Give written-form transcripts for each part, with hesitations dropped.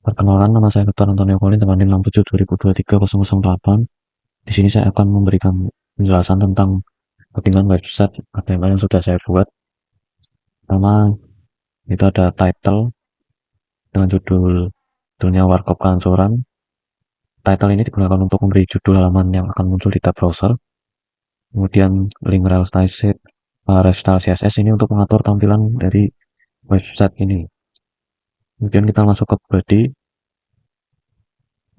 Perkenalkan, nama saya Dr. Antonio Colin, tanggal 6/7/2023/008. Di sini saya akan memberikan penjelasan tentang bagaimana website HTML yang sudah saya buat. Pertama, itu ada title dengan judulnya Warkop Kehancuran. Title ini digunakan untuk memberi judul halaman yang akan muncul di tab browser. Kemudian link restyle CSS ini untuk mengatur tampilan dari website ini. Kemudian kita masuk ke body.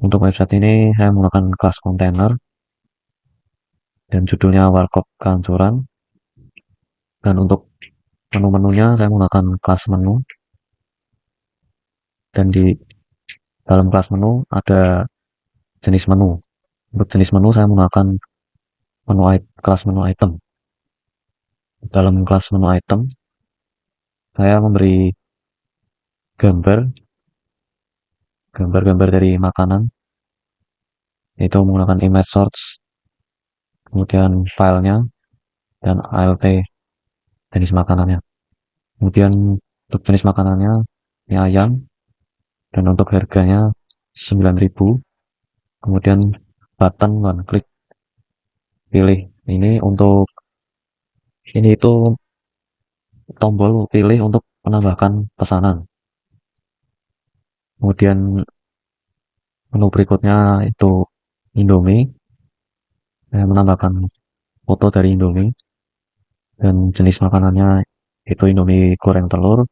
Untuk website ini saya menggunakan kelas container dan judulnya Warkop Kehancuran. Dan untuk menu-menunya saya menggunakan kelas menu, dan di dalam kelas menu ada jenis menu. Untuk jenis menu saya menggunakan kelas menu item. Dalam kelas menu item saya memberi gambar-gambar dari makanan, yaitu menggunakan image source, kemudian filenya, dan ALT jenis makanannya. Kemudian untuk jenis makanannya ini ayam, dan untuk harganya 9.000. Kemudian button one click pilih, ini itu tombol pilih untuk menambahkan pesanan. Kemudian menu berikutnya itu Indomie. Saya menambahkan foto dari Indomie dan jenis makanannya itu Indomie goreng telur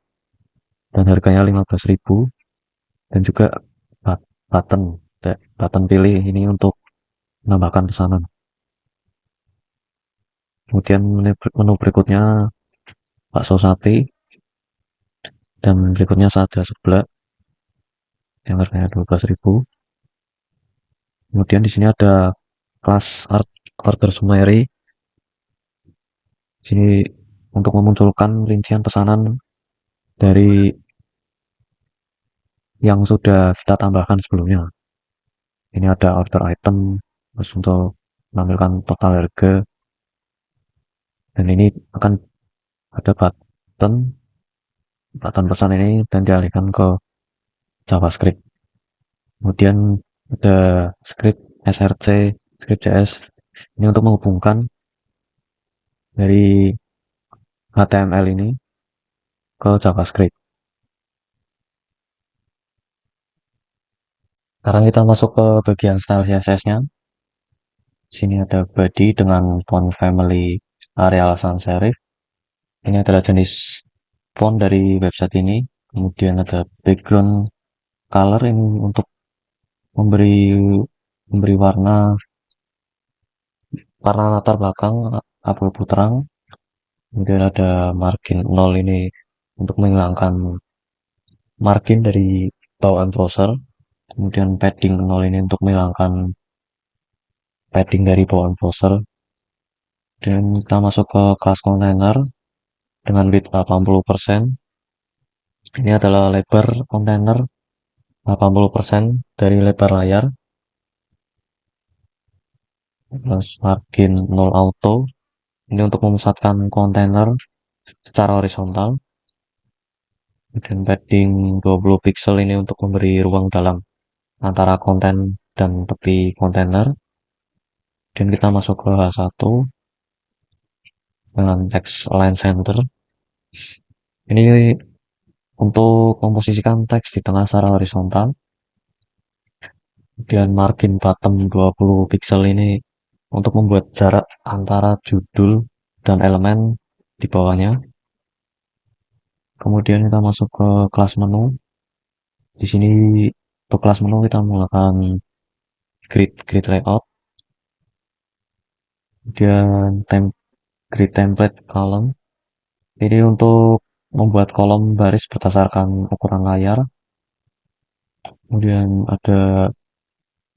dan harganya 15.000. Dan juga button button pilih ini untuk menambahkan pesanan. Kemudian menu berikutnya bakso sapi, dan berikutnya saja sebelah yang harganya 12.000. Kemudian di sini ada kelas order summary. Di sini untuk memunculkan rincian pesanan dari yang sudah kita tambahkan sebelumnya. Ini ada order item, terus untuk menampilkan total harga, dan ini akan ada button pesan ini dan dialihkan ke JavaScript. Kemudian ada script JS ini untuk menghubungkan dari HTML ini ke JavaScript. Sekarang kita masuk ke bagian style CSS-nya. Sini ada body dengan font family Arial sans serif. Ini adalah jenis font dari website ini. Kemudian ada background color ini untuk memberi warna latar belakang abu-abu terang. Kemudian ada margin 0 ini untuk menghilangkan margin dari bawaan browser. Kemudian padding 0 ini untuk menghilangkan padding dari bawaan browser. Dan kita masuk ke kelas container dengan width 80%. Ini adalah lebar kontainer 80% dari lebar layar. Plus margin 0 auto ini untuk memusatkan kontainer secara horizontal. Dan padding 20 pixel ini untuk memberi ruang dalam antara konten dan tepi kontainer. Dan kita masuk ke H1 dengan text align center. Ini untuk memposisikan teks di tengah secara horizontal. Kemudian margin bottom 20 pixel ini untuk membuat jarak antara judul dan elemen di bawahnya. Kemudian kita masuk ke kelas menu. Di sini untuk kelas menu kita menggunakan grid layout. Kemudian grid template column. Ini untuk membuat kolom baris berdasarkan ukuran layar. Kemudian ada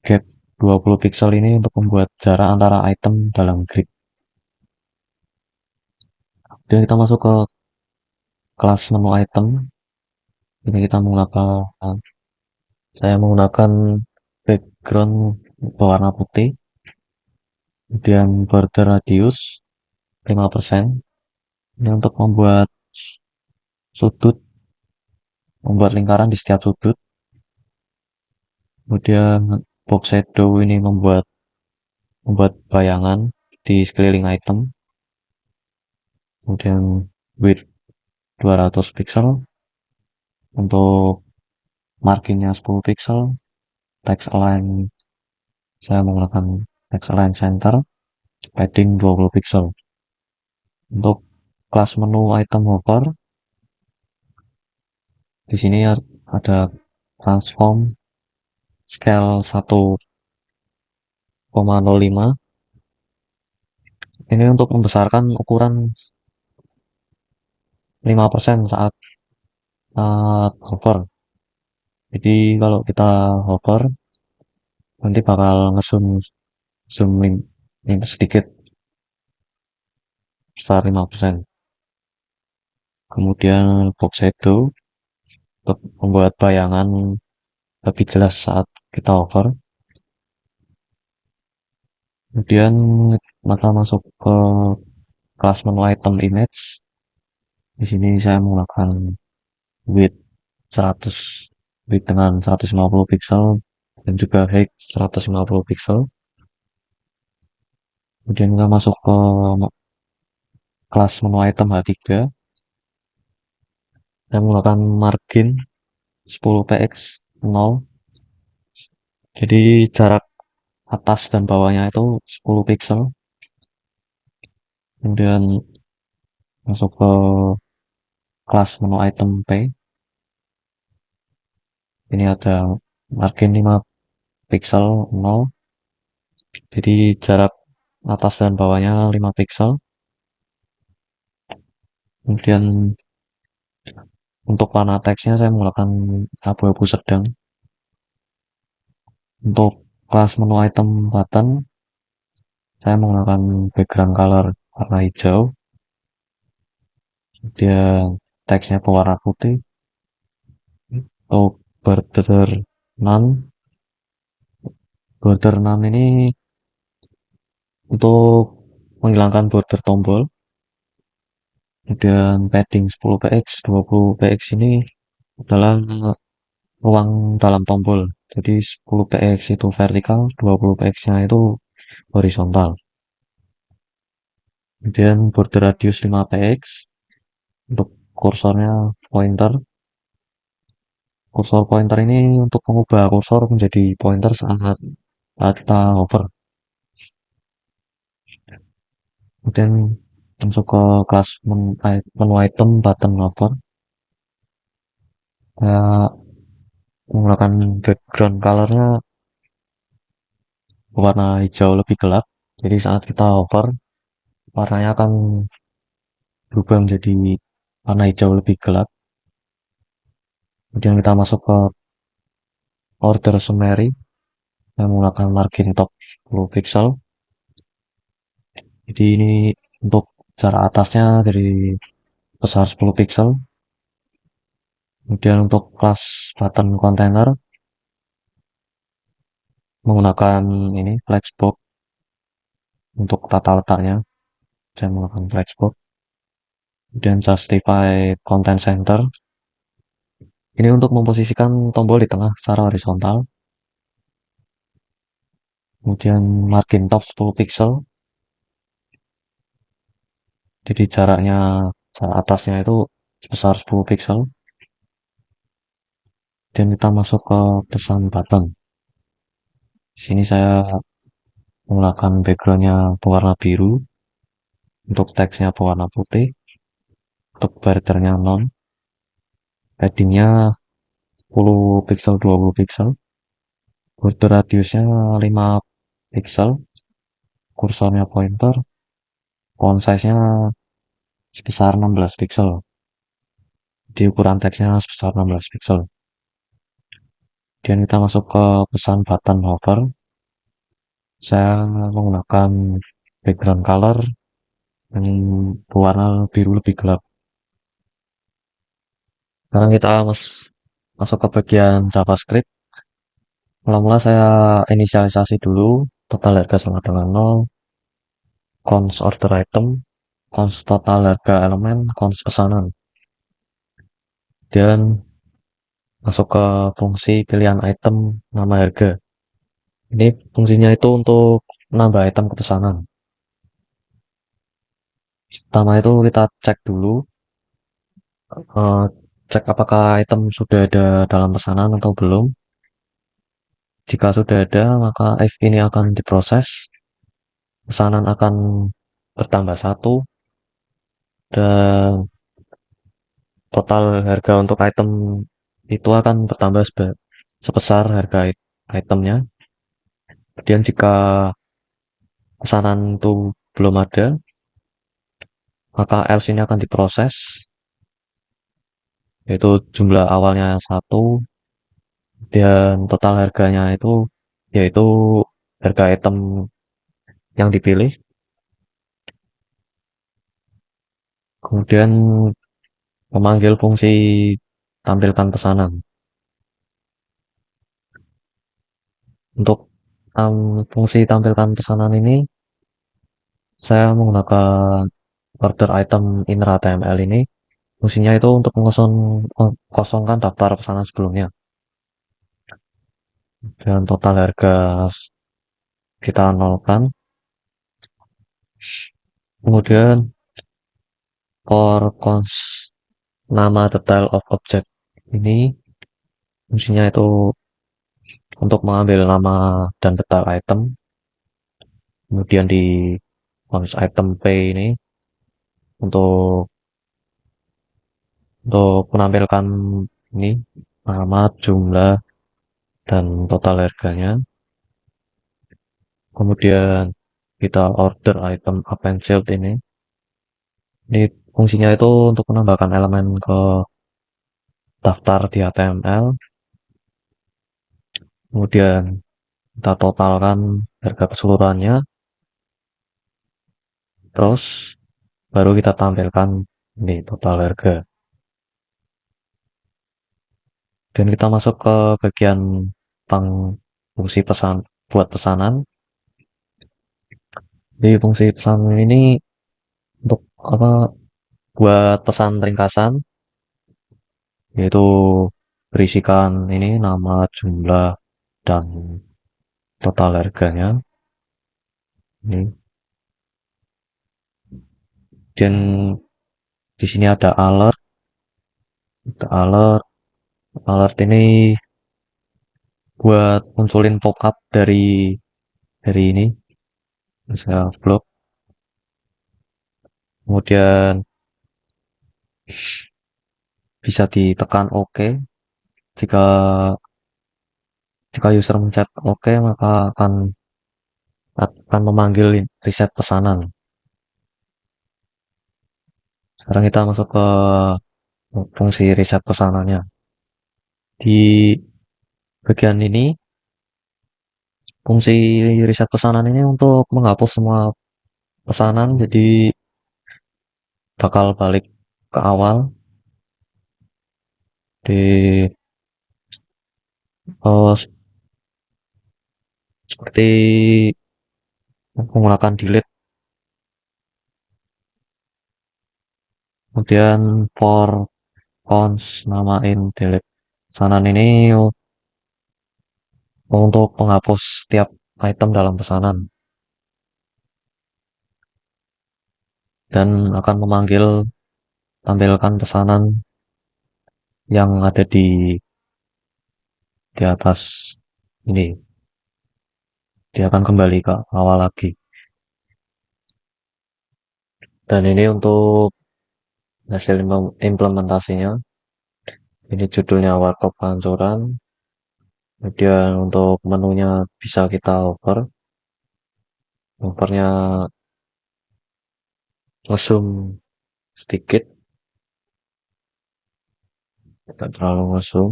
gap 20 pixel ini untuk membuat jarak antara item dalam grid. Dan kita masuk ke kelas menu item. Ini saya menggunakan background berwarna putih. Kemudian border radius 5%. Ini untuk membuat, membuat, lingkaran di setiap sudut. Kemudian ada margin 0 ini untuk membuat jarak antara item dalam grid. Dan kita masuk ke kelas menu item. Ini kita menggunakan background berwarna putih. Kemudian border radius 5%. Ini untuk membuat sudut, membuat lingkaran di setiap sudut. Kemudian Kemudian box shadow ini membuat bayangan di sekeliling item. Kemudian width 200 pixel, untuk marginnya 10 pixel, text align saya menggunakan text align center, padding 20 pixel. Untuk kelas menu item hover, di sini ada transform scale 1,05. Ini untuk membesarkan ukuran 5% saat hover. Jadi kalau kita hover nanti bakal zoom sedikit besar 5%. Kemudian box shadow untuk membuat bayangan lebih jelas saat kita hover. Kemudian maka masuk ke kelas menu item image. Di sini saya menggunakan width 100, width dengan 150 pixel dan juga height 150 pixel. Kemudian kita masuk ke kelas menu item H3. Saya menggunakan margin 10 px 0. Jadi jarak atas dan bawahnya itu 10 pixel. Kemudian masuk ke kelas menu item P. Ini ada margin 5 pixel 0. Jadi jarak atas dan bawahnya 5 pixel. Kemudian untuk warna teksnya saya menggunakan abu-abu sedang. Untuk kelas menu item button saya menggunakan background color warna hijau. Kemudian teksnya berwarna putih. Untuk border none ini untuk menghilangkan border tombol. Kemudian padding 10 px 20 px ini adalah ruang dalam tombol. Jadi 10 px itu vertikal, 20 px-nya itu horizontal. Kemudian border radius 5 px untuk kursornya pointer. Kursor pointer ini untuk mengubah kursor menjadi pointer saat kita hover. Kemudian masuk ke kelas menu item button hover. Saya menggunakan background colornya warna hijau lebih gelap. Jadi saat kita hover warnanya akan berubah menjadi warna hijau lebih gelap. Kemudian kita masuk ke order summary. Saya menggunakan margin top 10 pixel. Jadi ini untuk jarak atasnya dari besar 10 pixel. Kemudian untuk kelas button container menggunakan ini flexbox untuk tata letaknya. Saya menggunakan flexbox. Kemudian justify content center. Ini untuk memposisikan tombol di tengah secara horizontal. Kemudian margin top 10 pixel. Jadi jarak atasnya itu sebesar 10 pixel. Dan kita masuk ke pesan button. Di sini saya menggunakan backgroundnya berwarna biru. Untuk teksnya berwarna putih. Untuk bordernya non. Paddingnya 10 pixel 20 pixel. Border radiusnya 5 pixel. Kursornya pointer. Font size-nya sebesar 16 pixel. Di ukuran teksnya sebesar 16 pixel. Dan kita masuk ke pesan button hover. Saya menggunakan background color yang berwarna biru lebih gelap. Sekarang kita masuk ke bagian JavaScript. Mula-mula saya inisialisasi dulu total harga sama dengan 0, cons order item, cons total harga elemen, cons pesanan. Dan masuk ke fungsi pilihan item nama harga. Ini fungsinya itu untuk nambah item ke pesanan. Pertama itu kita cek dulu, eh, cek apakah item sudah ada dalam pesanan atau belum. Jika sudah ada, maka if ini akan diproses, pesanan akan bertambah satu, dan total harga untuk item itu akan bertambah sebesar harga itemnya. Kemudian jika pesanan itu belum ada, maka else ini akan diproses, yaitu jumlah awalnya satu, dan total harganya itu yaitu harga item yang dipilih. Kemudian memanggil fungsi tampilkan pesanan. Untuk fungsi tampilkan pesanan ini, saya menggunakan order item inner HTML ini. Fungsinya itu untuk mengosongkan daftar pesanan sebelumnya. Dan total harga kita nolkan. Kemudian for cons nama detail of object ini fungsinya itu untuk mengambil nama dan detail item. Kemudian di cons item p ini untuk menampilkan ini nama, jumlah, dan total harganya. Kemudian kita order item append shield ini. Ini fungsinya itu untuk menambahkan elemen ke daftar di HTML. Kemudian kita totalkan harga keseluruhannya. Terus baru kita tampilkan ini total harga. Dan kita masuk ke bagian fungsi pesan buat pesanan. Di fungsi pesan ini untuk apa, buat pesan ringkasan, yaitu berisikan ini nama, jumlah, dan total harganya. Ini. Dan di sini ada alert. Alert. Alert ini buat munculin pop-up dari ini. Misalnya blog. Kemudian bisa ditekan OK. Jika jika user mencet OK, maka akan memanggil reset pesanan. Sekarang kita masuk ke fungsi reset pesanannya. Di bagian ini, fungsi reset pesanan ini untuk menghapus semua pesanan, jadi bakal balik ke awal di seperti menggunakan delete. Kemudian for cons namain delete pesanan ini untuk menghapus setiap item dalam pesanan, dan akan memanggil tampilkan pesanan yang ada di atas ini. Dia akan kembali ke awal lagi. Dan ini untuk hasil implementasinya. Ini judulnya workshop pancuran. Kemudian untuk menunya bisa kita over. Overnya ngezoom sedikit, tidak terlalu ngezoom.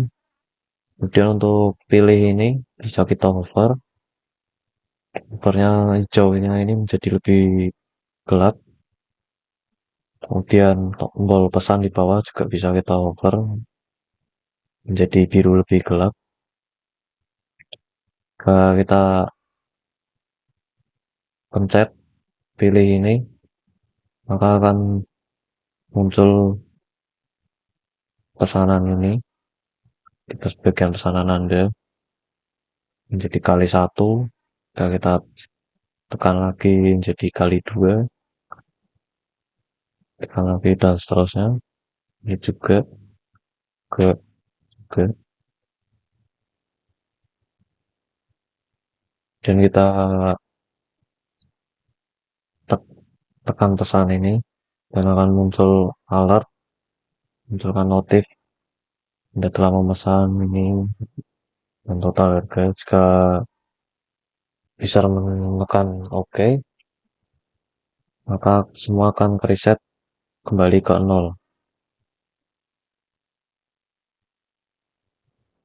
Kemudian untuk pilih ini bisa kita over. Overnya hijaunya ini menjadi lebih gelap. Kemudian tombol pesan di bawah juga bisa kita over menjadi biru lebih gelap. Kita pencet pilih ini, maka akan muncul pesanan ini. kita sebagian pesanan Anda menjadi kali satu, dan kita tekan lagi menjadi kali dua, tekan lagi dan seterusnya. Ini juga ke dan kita tekan pesan ini dan akan muncul alert, munculkan notif Anda telah memesan ini dan total harga. Jika bisa menekan OK, maka semua akan reset kembali ke nol.